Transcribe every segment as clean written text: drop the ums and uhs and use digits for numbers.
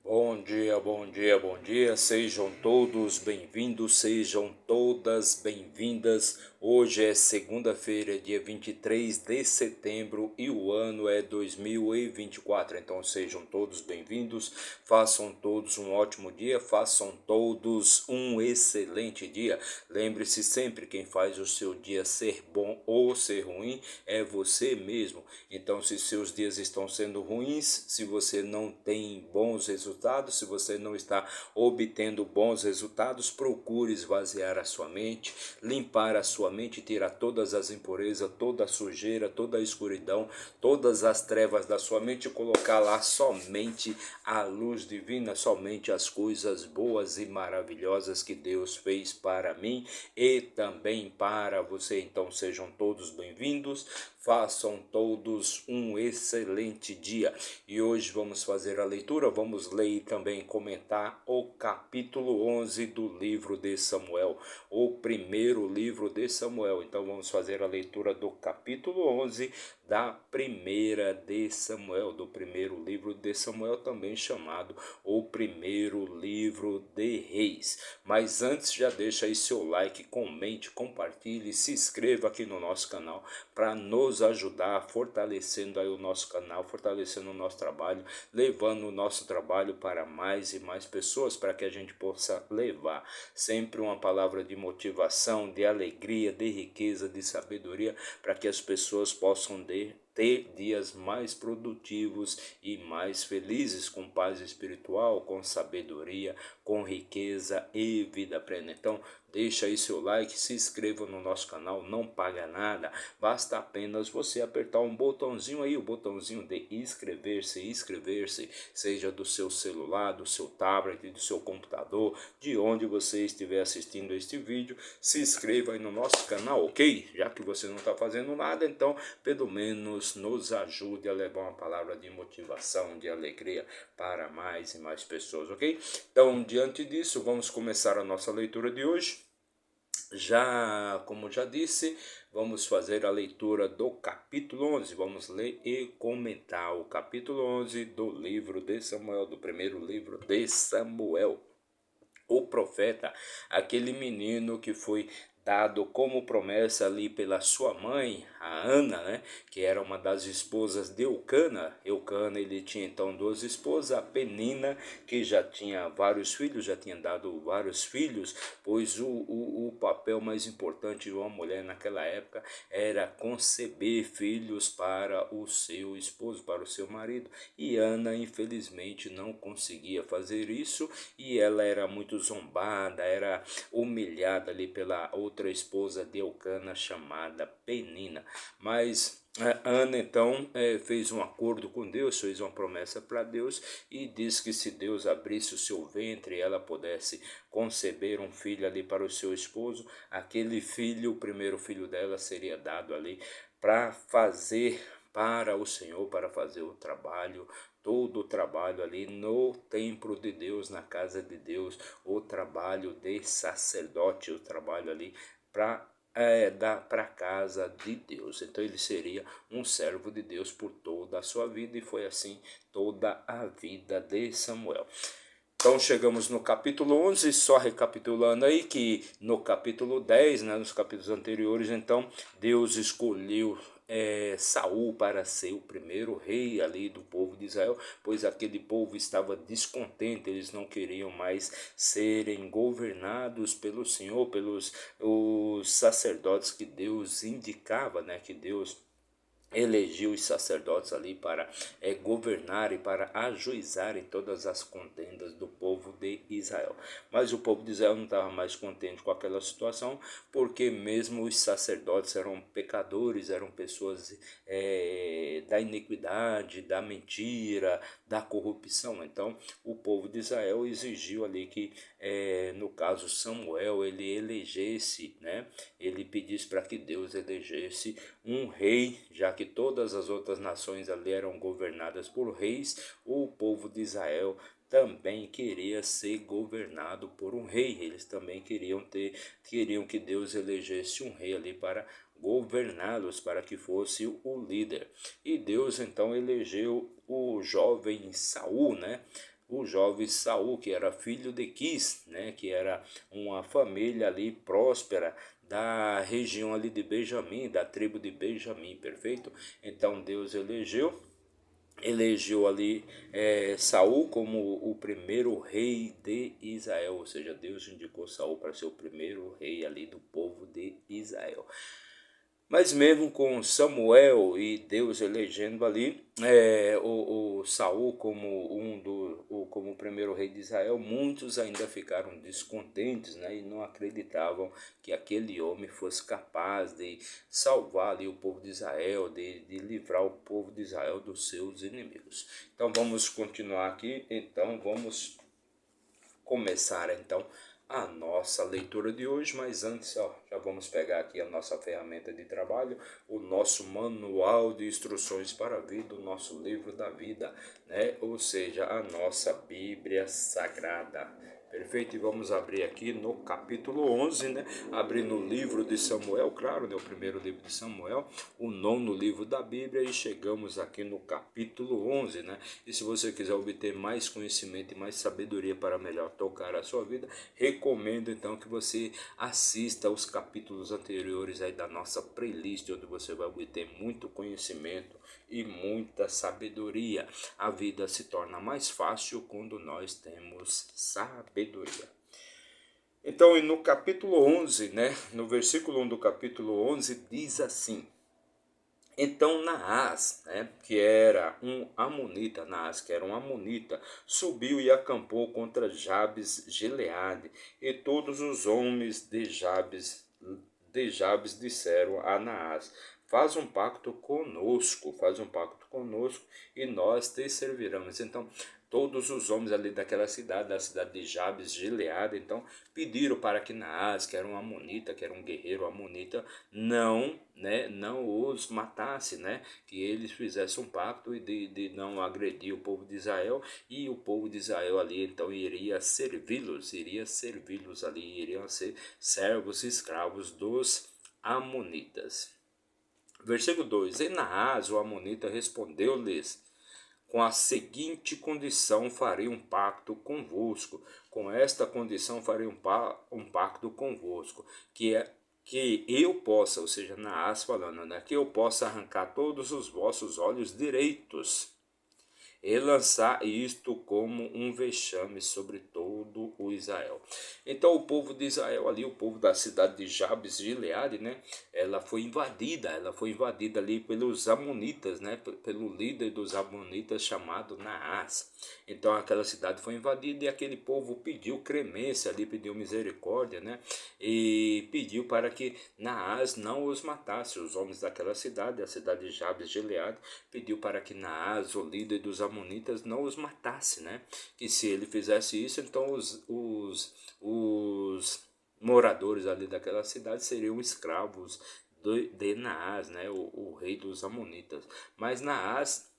Bom dia, bom dia, bom dia. Sejam todos bem-vindos, sejam todas bem-vindas. Hoje é segunda-feira, dia 23 de setembro e o ano é 2024. Então sejam todos bem-vindos, façam todos um ótimo dia, façam todos um excelente dia. Lembre-se sempre, quem faz o seu dia ser bom ou ser ruim é você mesmo. Então, se seus dias estão sendo ruins, se você não tem bons resultados, se você não está obtendo bons resultados, procure esvaziar a sua mente, limpar a sua mente, tirar todas as impurezas, toda a sujeira, toda a escuridão, todas as trevas da sua mente e colocar lá somente a luz divina, somente as coisas boas e maravilhosas que Deus fez para mim e também para você. Então sejam todos bem-vindos, façam todos um excelente dia. E hoje vamos fazer a leitura, vamos ler e também comentar o capítulo 11 do livro de Samuel, o primeiro livro de Samuel. Então vamos fazer a leitura do capítulo 11 da primeira de Samuel, do primeiro livro de Samuel, também chamado o primeiro livro de Reis. Mas antes, já deixa aí seu like, comente, compartilhe, se inscreva aqui no nosso canal para nos ajudar, fortalecendo aí o nosso canal, fortalecendo o nosso trabalho, levando o nosso trabalho para mais e mais pessoas, para que a gente possa levar sempre uma palavra de motivação, de alegria, de riqueza, de sabedoria, para que as pessoas possam ter dias mais produtivos e mais felizes, com paz espiritual, com sabedoria, com riqueza e vida plena. Então, deixa aí seu like, se inscreva no nosso canal, não paga nada, basta apenas você apertar um botãozinho aí, o botãozinho de inscrever-se, seja do seu celular, do seu tablet, do seu computador, de onde você estiver assistindo este vídeo, se inscreva aí no nosso canal, ok? Já que você não está fazendo nada, então pelo menos nos ajude a levar uma palavra de motivação, de alegria para mais e mais pessoas, ok? Então, diante disso, vamos começar a nossa leitura de hoje. Como já disse, vamos fazer a leitura do capítulo 11. Vamos ler e comentar o capítulo 11 do livro de Samuel, do primeiro livro de Samuel. O profeta, aquele menino que foi dado como promessa ali pela sua mãe, a Ana, né, que era uma das esposas de Eucana. Eucana, ele tinha então duas esposas, a Penina, que já tinha vários filhos, já tinha dado vários filhos, pois o papel mais importante de uma mulher naquela época era conceber filhos para o seu esposo, para o seu marido. E Ana, infelizmente, não conseguia fazer isso, e ela era muito zombada, era humilhada ali pela outra esposa de Eucana, chamada Penina. Mas Ana então fez um acordo com Deus, fez uma promessa para Deus e disse que se Deus abrisse o seu ventre e ela pudesse conceber um filho ali para o seu esposo, aquele filho, o primeiro filho dela, seria dado ali para fazer para o Senhor, para fazer o trabalho, todo o trabalho ali no templo de Deus, na casa de Deus, o trabalho de sacerdote, o trabalho ali para dar para a casa de Deus. Então ele seria um servo de Deus por toda a sua vida, e foi assim toda a vida de Samuel. Então chegamos no capítulo 11, só recapitulando aí que no capítulo 10, né, nos capítulos anteriores, então Deus escolheu Saul para ser o primeiro rei ali do povo de Israel, pois aquele povo estava descontente, eles não queriam mais serem governados pelo Senhor, pelos os sacerdotes que Deus indicava, né, que Deus elegeu os sacerdotes ali para governar e para ajuizarem todas as contendas do povo de Israel. Mas o povo de Israel não estava mais contente com aquela situação, porque mesmo os sacerdotes eram pecadores, eram pessoas da iniquidade, da mentira, da corrupção. Então o povo de Israel exigiu ali que, no caso Samuel, ele elegesse, né, ele pedisse para que Deus elegesse um rei, já que todas as outras nações ali eram governadas por reis, o povo de Israel também queria ser governado por um rei. Eles também queriam que Deus elegesse um rei ali para governá-los, para que fosse o líder. E Deus então elegeu o jovem Saul, né? o jovem Saul, que era filho de Quis, né, que era uma família ali próspera da região ali de Benjamim, da tribo de Benjamim, perfeito? Então Deus elegeu ali Saul como o primeiro rei de Israel, ou seja, Deus indicou Saul para ser o primeiro rei ali do povo de Israel. Mas mesmo com Samuel e Deus elegendo ali o Saul como como o primeiro rei de Israel, muitos ainda ficaram descontentes, né, e não acreditavam que aquele homem fosse capaz de salvar ali o povo de Israel, de livrar o povo de Israel dos seus inimigos. Então vamos continuar aqui, então vamos começar então a nossa leitura de hoje, mas antes já vamos pegar aqui a nossa ferramenta de trabalho, o nosso manual de instruções para a vida, o nosso livro da vida, né? Ou seja, a nossa Bíblia Sagrada. Perfeito? E vamos abrir aqui no capítulo 11, né? Abrir no livro de Samuel, claro, né? O primeiro livro de Samuel, o nono livro da Bíblia, e chegamos aqui no capítulo 11, né? E se você quiser obter mais conhecimento e mais sabedoria para melhor tocar a sua vida, recomendo então que você assista os capítulos anteriores aí da nossa playlist, onde você vai obter muito conhecimento e muita sabedoria. A vida se torna mais fácil quando nós temos sabedoria. Então, no capítulo 11, né, no versículo 1 do capítulo 11, diz assim: então Naás, né, que era um amonita, subiu e acampou contra Jabes Gileade, e todos os homens de Jabes disseram a Naás: faz um pacto conosco, e nós te serviremos. Então, todos os homens ali daquela cidade, da cidade de Jabes Gileade, então pediram para que Naás, que era um amonita, que era um guerreiro amonita, não os matasse, né? Que eles fizessem um pacto de não agredir o povo de Israel, e o povo de Israel ali então iria servi-los ali, iriam ser servos e escravos dos amonitas. Versículo 2: E Naás, o amonita, respondeu-lhes: com a seguinte condição farei um pacto convosco. Com esta condição farei um pacto convosco, que é que eu possa, ou seja, Naás falando, né, que eu possa arrancar todos os vossos olhos direitos e lançar isto como um vexame sobre todo o Israel. Então o povo de Israel ali, o povo da cidade de Jabes de Gileade, né, ela foi invadida ali pelos amonitas, né, pelo líder dos amonitas chamado Naás. Então aquela cidade foi invadida e aquele povo pediu clemência ali, pediu misericórdia, né, e pediu para que Naás não os matasse. Os homens daquela cidade, a cidade de Jabes de Gileade, pediu para que Naás, o líder dos amonitas, não os matasse, né? Que se ele fizesse isso, então os moradores ali daquela cidade seriam escravos de Naás, né? O rei dos amonitas. Mas Naás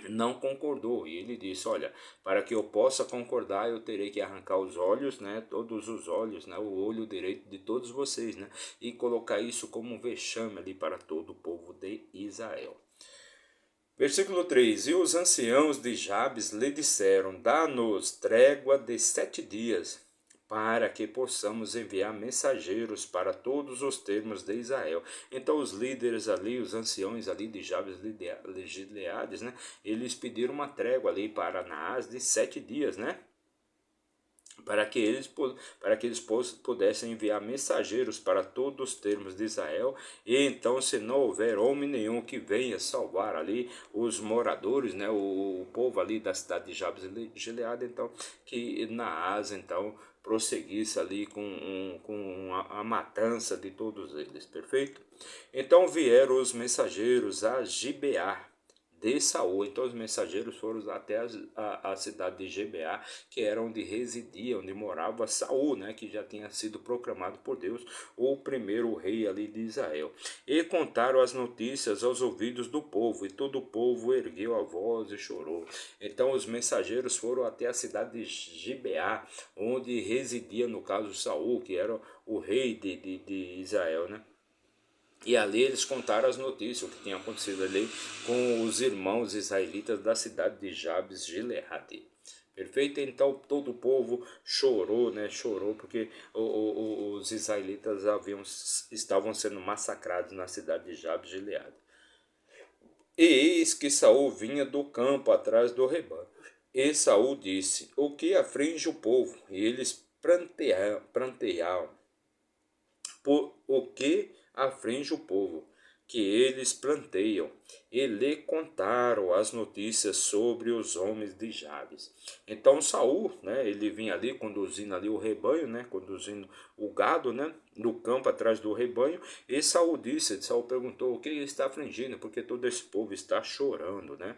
não concordou, e ele disse: olha, para que eu possa concordar, eu terei que arrancar os olhos, né, todos os olhos, né, o olho direito de todos vocês, né, e colocar isso como um vexame ali para todo o povo de Israel. Versículo 3: E os anciãos de Jabes lhe disseram: dá-nos trégua de 7 dias, para que possamos enviar mensageiros para todos os termos de Israel. Então os líderes ali, os anciãos ali de Jabes Gileades, né, eles pediram uma trégua ali para Naás de 7 dias, né? Para que eles pudessem enviar mensageiros para todos os termos de Israel, e então, se não houver homem nenhum que venha salvar ali os moradores, né, o povo ali da cidade de Jabes e Gileade, então, que Naás, então, prosseguisse ali com a matança de todos eles, perfeito? Então vieram os mensageiros a Gibeá de Saul. Então os mensageiros foram até a cidade de Gibeá, que era onde residia, onde morava Saul, né, que já tinha sido proclamado por Deus o primeiro rei ali de Israel. E contaram as notícias aos ouvidos do povo, e todo o povo ergueu a voz e chorou. Então os mensageiros foram até a cidade de Gibeá, onde residia, no caso, Saul, que era o rei de Israel, né? E ali eles contaram as notícias, o que tinha acontecido ali com os irmãos israelitas da cidade de Jabes Gileade. Perfeito? Então todo o povo chorou, né? Chorou porque os israelitas estavam sendo massacrados na cidade de Jabes de Gileade. E eis que Saul vinha do campo atrás do rebanho. E Saul disse: O que aflige o povo? E eles pranteavam. Por o que aflige o povo? Que eles planteiam. E lhe contaram as notícias sobre os homens de Jabes. Então Saul, né, ele vinha ali conduzindo ali o rebanho, né, conduzindo o gado, né, no campo atrás do rebanho. E Saul perguntou: o que está afligindo? Porque todo esse povo está chorando, né?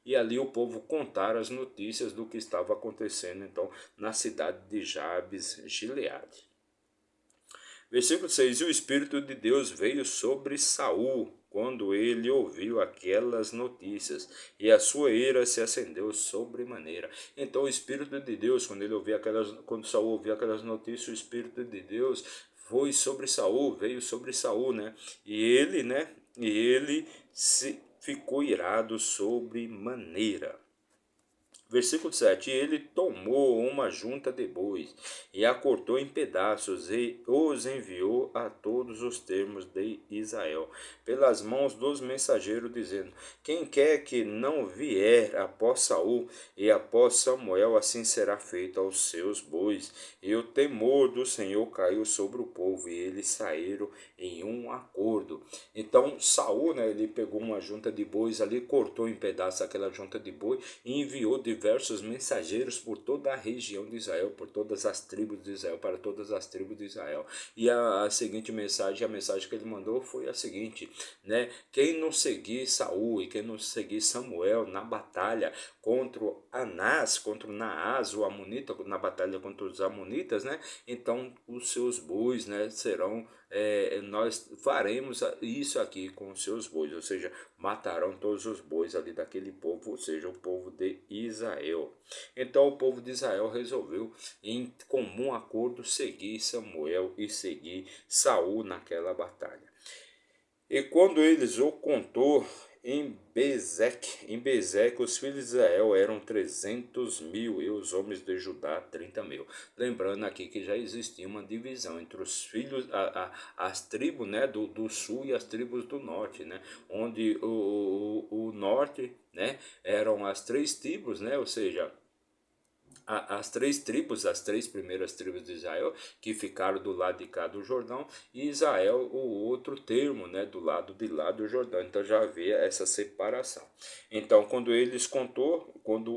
E ali o povo contaram as notícias do que estava acontecendo então na cidade de Jabes Gileade. Versículo 6: E o Espírito de Deus veio sobre Saul quando ele ouviu aquelas notícias, e a sua ira se acendeu sobremaneira. Então o Espírito de Deus, quando Saul ouviu aquelas notícias, o Espírito de Deus foi sobre Saul, veio sobre Saul, né? E ele se ficou irado sobremaneira. Versículo 7: E ele tomou uma junta de bois, e a cortou em pedaços, e os enviou a todos os termos de Israel, pelas mãos dos mensageiros, dizendo: Quem quer que não vier após Saul e após Samuel, assim será feito aos seus bois. E o temor do Senhor caiu sobre o povo, e eles saíram em um acordo. Então Saul, né, ele pegou uma junta de bois ali, cortou em pedaços aquela junta de boi e enviou diversos mensageiros por toda a região de Israel, por todas as tribos de Israel, para todas as tribos de Israel. E a seguinte mensagem, a mensagem que ele mandou foi a seguinte, né? Quem não seguir Saul e quem não seguir Samuel na batalha contra contra Naás, o amonita, na batalha contra os amonitas, né? Então os seus bois, né, serão nós faremos isso aqui com os seus bois, ou seja, matarão todos os bois ali daquele povo, ou seja, o povo de Israel. Então o povo de Israel resolveu, em comum acordo, seguir Samuel e seguir Saul naquela batalha. E quando eles o contou em Bezeque, os filhos de Israel eram 300.000 e os homens de Judá 30.000. Lembrando aqui que já existia uma divisão entre os filhos, as tribos, né, do sul e as tribos do norte, né, onde o norte, né, eram as três tribos, né, ou seja, as três tribos, as três primeiras tribos de Israel, que ficaram do lado de cá do Jordão, e Israel, o outro termo, né, do lado de lá do Jordão. Então já havia essa separação. Então, quando eles contou, quando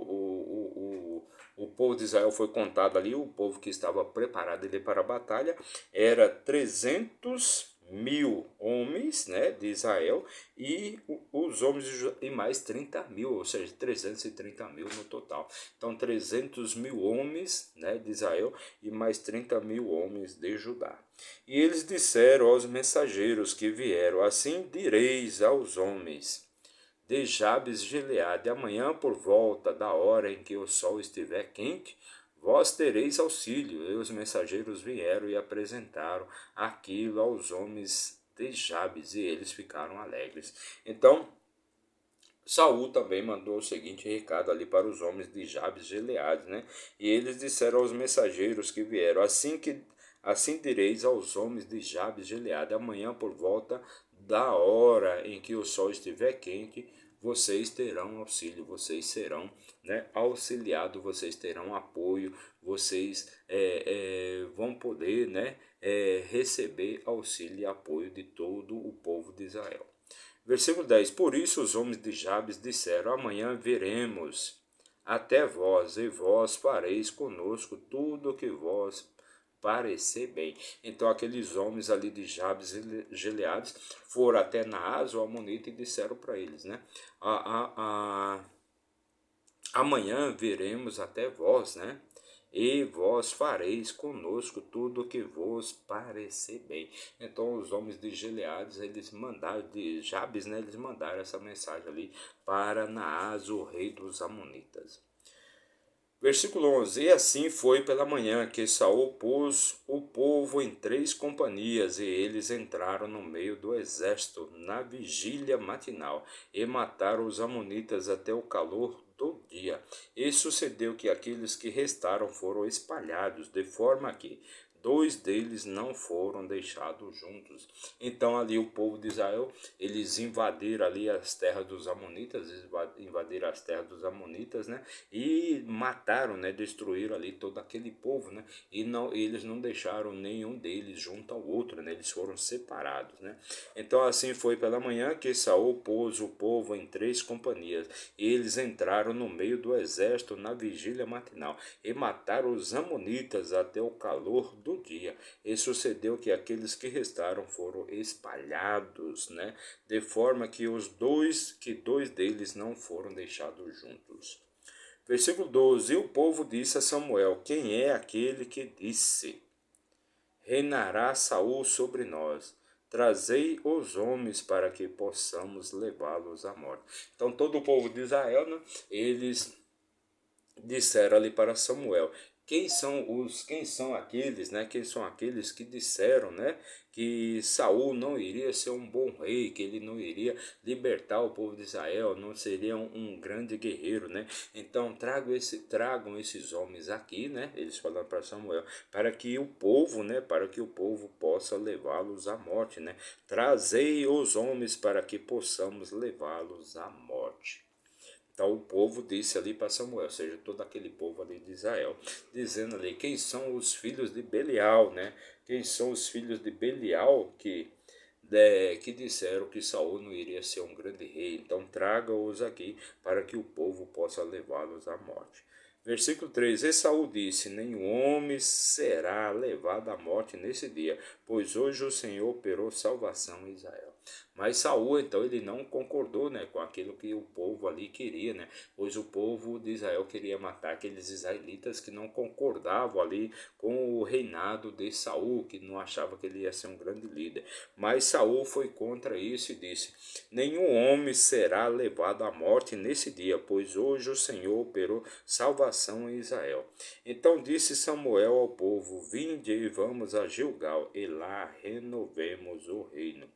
o povo de Israel foi contado ali, o povo que estava preparado ali para a batalha, era 300.000 homens, né, de Israel, e os homens e mais 30.000, ou seja, 330.000 no total. Então 300.000 homens, né, de Israel e mais 30.000 homens de Judá. E eles disseram aos mensageiros que vieram: Assim direis aos homens de Jabes Gileade: Amanhã, por volta da hora em que o sol estiver quente, vós tereis auxílio. E os mensageiros vieram e apresentaram aquilo aos homens de Jabes, e eles ficaram alegres. Então Saul também mandou o seguinte recado ali para os homens de Jabes Gileade, né? E eles disseram aos mensageiros que vieram: Assim direis aos homens de Jabes Gileade: Amanhã, por volta da hora em que o sol estiver quente, vocês terão auxílio, vocês serão, né, auxiliados, vocês terão apoio, vocês vão poder, né, receber auxílio e apoio de todo o povo de Israel. Versículo 10: Por isso os homens de Jabes disseram: Amanhã veremos até vós, e vós fareis conosco tudo o que vós parecer bem. Então aqueles homens ali de Jabes e Gileades foram até Naás, o amonita, e disseram para eles, né? Amanhã veremos até vós, né? E vós fareis conosco tudo o que vos parecer bem. Então os homens de Gileades, eles mandaram, de Jabes, né, eles mandaram essa mensagem ali para Naás, o rei dos amonitas. Versículo 11: E assim foi pela manhã que Saul pôs o povo em 3 companhias, e eles entraram no meio do exército na vigília matinal, e mataram os amonitas até o calor do dia. E sucedeu que aqueles que restaram foram espalhados, de forma que dois deles não foram deixados juntos. Então ali o povo de Israel, eles invadiram ali as terras dos amonitas, invadiram as terras dos amonitas, né? E mataram, né? Destruíram ali todo aquele povo, né? E não, eles não deixaram nenhum deles junto ao outro, né? Eles foram separados, né? Então assim foi pela manhã que Saul pôs o povo em três companhias. E eles entraram no meio do exército na vigília matinal e mataram os amonitas até o calor do dia. E sucedeu que aqueles que restaram foram espalhados, né? De forma que dois deles não foram deixados juntos. Versículo 12: E o povo disse a Samuel: Quem é aquele que disse: Reinará Saul sobre nós? Trazei os homens para que possamos levá-los à morte. Então todo o povo de Israel, né, eles disseram ali para Samuel: quem são aqueles, né? Quem são aqueles que disseram, né, que Saul não iria ser um bom rei, que ele não iria libertar o povo de Israel, não seria um grande guerreiro, né? Então tragam esses homens aqui, né? Eles falaram para Samuel, para que o povo, né, para que o povo possa levá-los à morte, né? Trazei os homens para que possamos levá-los à morte. Então o povo disse ali para Samuel, ou seja, todo aquele povo ali de Israel, dizendo ali: quem são os filhos de Belial, né? Quem são os filhos de Belial que disseram que Saul não iria ser um grande rei? Então traga-os aqui para que o povo possa levá-los à morte. Versículo 3: E Saul disse: Nenhum homem será levado à morte nesse dia, pois hoje o Senhor operou salvação em Israel. Mas Saul, então, ele não concordou, né, com aquilo que o povo ali queria, né? Pois o povo de Israel queria matar aqueles israelitas que não concordavam ali com o reinado de Saul, que não achava que ele ia ser um grande líder. Mas Saul foi contra isso e disse: Nenhum homem será levado à morte nesse dia, pois hoje o Senhor operou salvação em Israel. Então disse Samuel ao povo: Vinde e vamos a Gilgal, e lá renovemos o reino.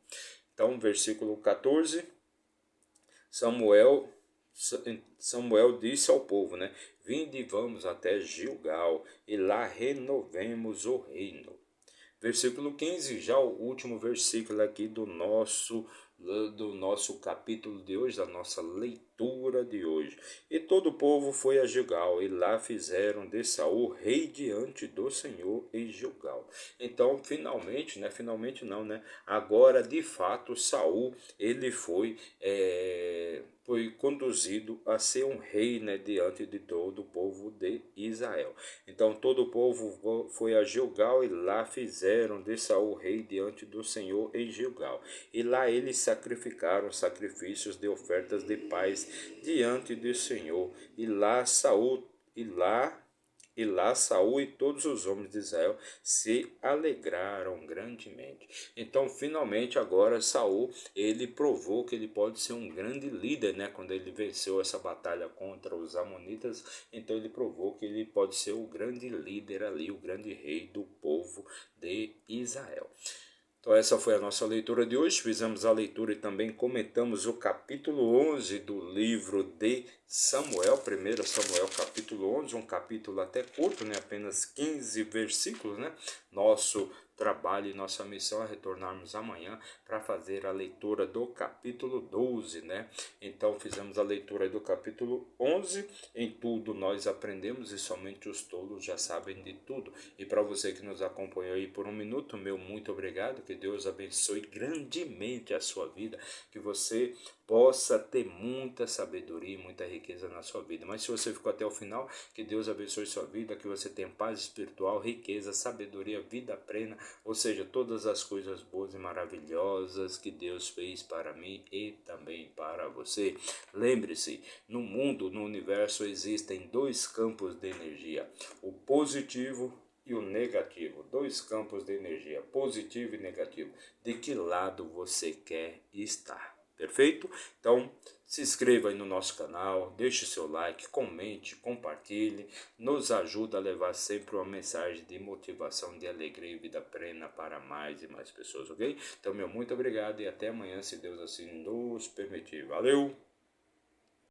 Então, versículo 14, Samuel, Samuel disse ao povo, né? Vinde e vamos até Gilgal, e lá renovemos o reino. Versículo 15, já o último versículo aqui do nosso capítulo de hoje, da nossa leitura de hoje. E todo o povo foi a Gilgal, e lá fizeram de Saul rei diante do Senhor em Gilgal. Então, finalmente, né? Finalmente não, né? Agora, de fato, Saul, ele foi conduzido a ser um rei, né, diante de todo o povo de Israel. Então todo o povo foi a Gilgal e lá fizeram de Saul rei diante do Senhor em Gilgal. E lá eles sacrificaram sacrifícios de ofertas de paz diante do Senhor. E lá Saul e todos os homens de Israel se alegraram grandemente. Então, finalmente, agora Saul, ele provou que ele pode ser um grande líder, né? Quando ele venceu essa batalha contra os amonitas, então ele provou que ele pode ser o grande líder ali, o grande rei do povo de Israel. Então essa foi a nossa leitura de hoje, fizemos a leitura e também comentamos o capítulo 11 do livro de Samuel, 1 Samuel capítulo 11, um capítulo até curto, né? Apenas 15 versículos, né? Nosso trabalho e nossa missão é retornarmos amanhã para fazer a leitura do capítulo 12, né? Então fizemos a leitura do capítulo 11, em tudo nós aprendemos e somente os tolos já sabem de tudo. E para você que nos acompanhou aí por um minuto, meu muito obrigado, que Deus abençoe grandemente a sua vida, que você possa ter muita sabedoria e muita riqueza na sua vida. Mas se você ficou até o final, que Deus abençoe sua vida, que você tenha paz espiritual, riqueza, sabedoria, vida plena, ou seja, todas as coisas boas e maravilhosas que Deus fez para mim e também para você. Lembre-se, no mundo, no universo, existem dois campos de energia, o positivo e o negativo, dois campos de energia, positivo e negativo. De que lado você quer estar? Perfeito? Então, se inscreva aí no nosso canal, deixe seu like, comente, compartilhe, nos ajuda a levar sempre uma mensagem de motivação, de alegria e vida plena para mais e mais pessoas, ok? Então, meu muito obrigado e até amanhã, se Deus assim nos permitir. Valeu!